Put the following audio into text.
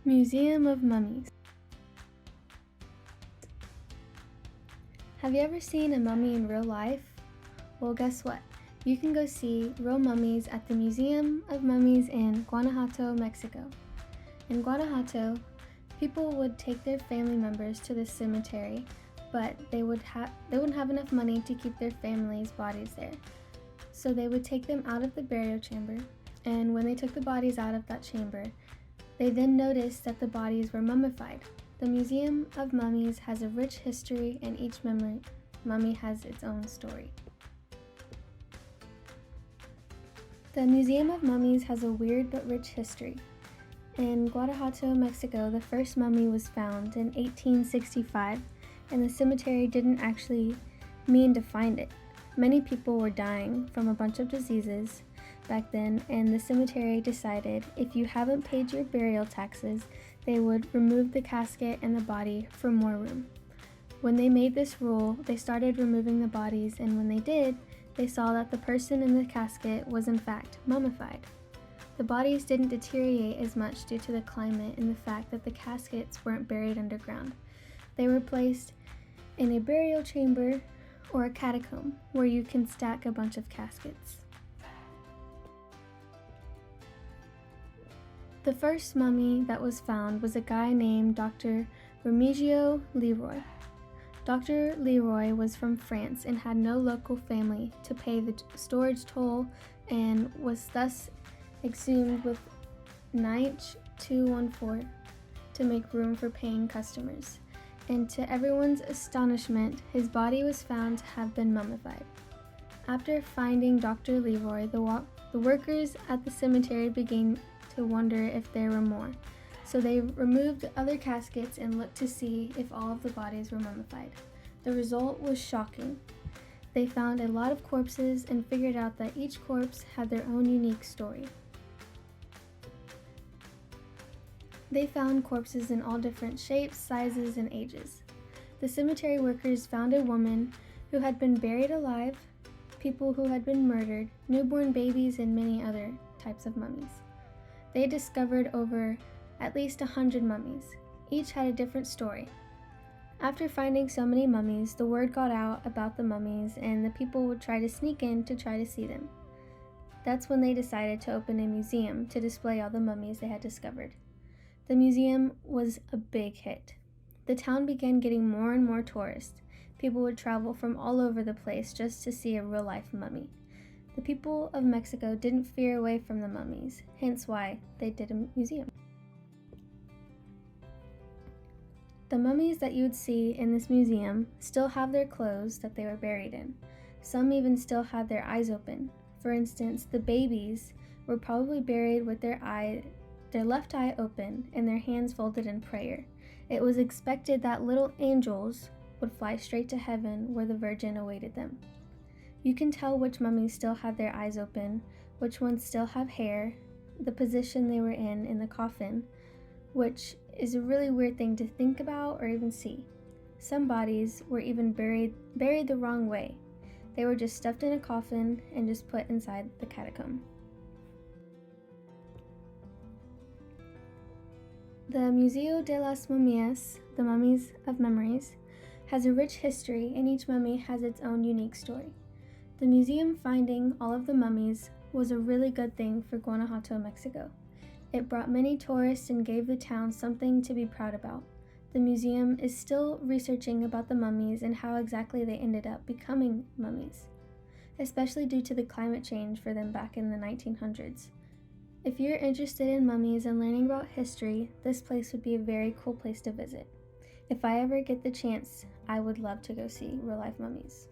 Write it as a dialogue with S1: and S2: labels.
S1: Museum of Mummies. Have you ever seen a mummy in real life? Well, guess what? You can go see real mummies at the Museum of Mummies in Guanajuato, Mexico. In Guanajuato, people would take their family members to the cemetery, but they wouldn't have enough money to keep their family's bodies there. So they would take them out of the burial chamber, and when they took the bodies out of that chamber, they then noticed that the bodies were mummified. The Museum of Mummies has a rich history, and each mummy has its own story. The Museum of Mummies has a weird but rich history. In Guanajuato, Mexico, the first mummy was found in 1865, and the cemetery didn't actually mean to find it. Many people were dying from a bunch of diseases back then, and the cemetery decided if you haven't paid your burial taxes, they would remove the casket and the body for more room. When they made this rule, they started removing the bodies, and when they did, they saw that the person in the casket was in fact mummified. The bodies didn't deteriorate as much due to the climate and the fact that the caskets weren't buried underground. They were placed in a burial chamber or a catacomb where you can stack a bunch of caskets. The first mummy that was found was a guy named Dr. Remigio Leroy. Dr. Leroy was from France and had no local family to pay the storage toll and was thus exhumed with Niche 214 to make room for paying customers. And to everyone's astonishment, his body was found to have been mummified. After finding Dr. Leroy, the workers at the cemetery began to wonder if there were more. So they removed the other caskets and looked to see if all of the bodies were mummified. The result was shocking. They found a lot of corpses and figured out that each corpse had their own unique story. They found corpses in all different shapes, sizes, and ages. The cemetery workers found a woman who had been buried alive, people who had been murdered, newborn babies, and many other types of mummies. They discovered over at least 100 mummies. Each had a different story. After finding so many mummies, the word got out about the mummies, and the people would try to sneak in to try to see them. That's when they decided to open a museum to display all the mummies they had discovered. The museum was a big hit. The town began getting more and more tourists. People would travel from all over the place just to see a real-life mummy. The people of Mexico didn't fear away from the mummies, hence why they did a museum. The mummies that you would see in this museum still have their clothes that they were buried in. Some even still had their eyes open. For instance, the babies were probably buried with their left eye open and their hands folded in prayer. It was expected that little angels would fly straight to heaven where the Virgin awaited them. You can tell which mummies still had their eyes open, which ones still have hair, the position they were in the coffin, which is a really weird thing to think about or even see. Some bodies were even buried the wrong way. They were just stuffed in a coffin and just put inside the catacomb. The Museo de las Momias, the Mummies of Memories, has a rich history, and each mummy has its own unique story. The museum finding all of the mummies was a really good thing for Guanajuato, Mexico. It brought many tourists and gave the town something to be proud about. The museum is still researching about the mummies and how exactly they ended up becoming mummies, especially due to the climate change for them back in the 1900s. If you're interested in mummies and learning about history, this place would be a very cool place to visit. If I ever get the chance, I would love to go see real-life mummies.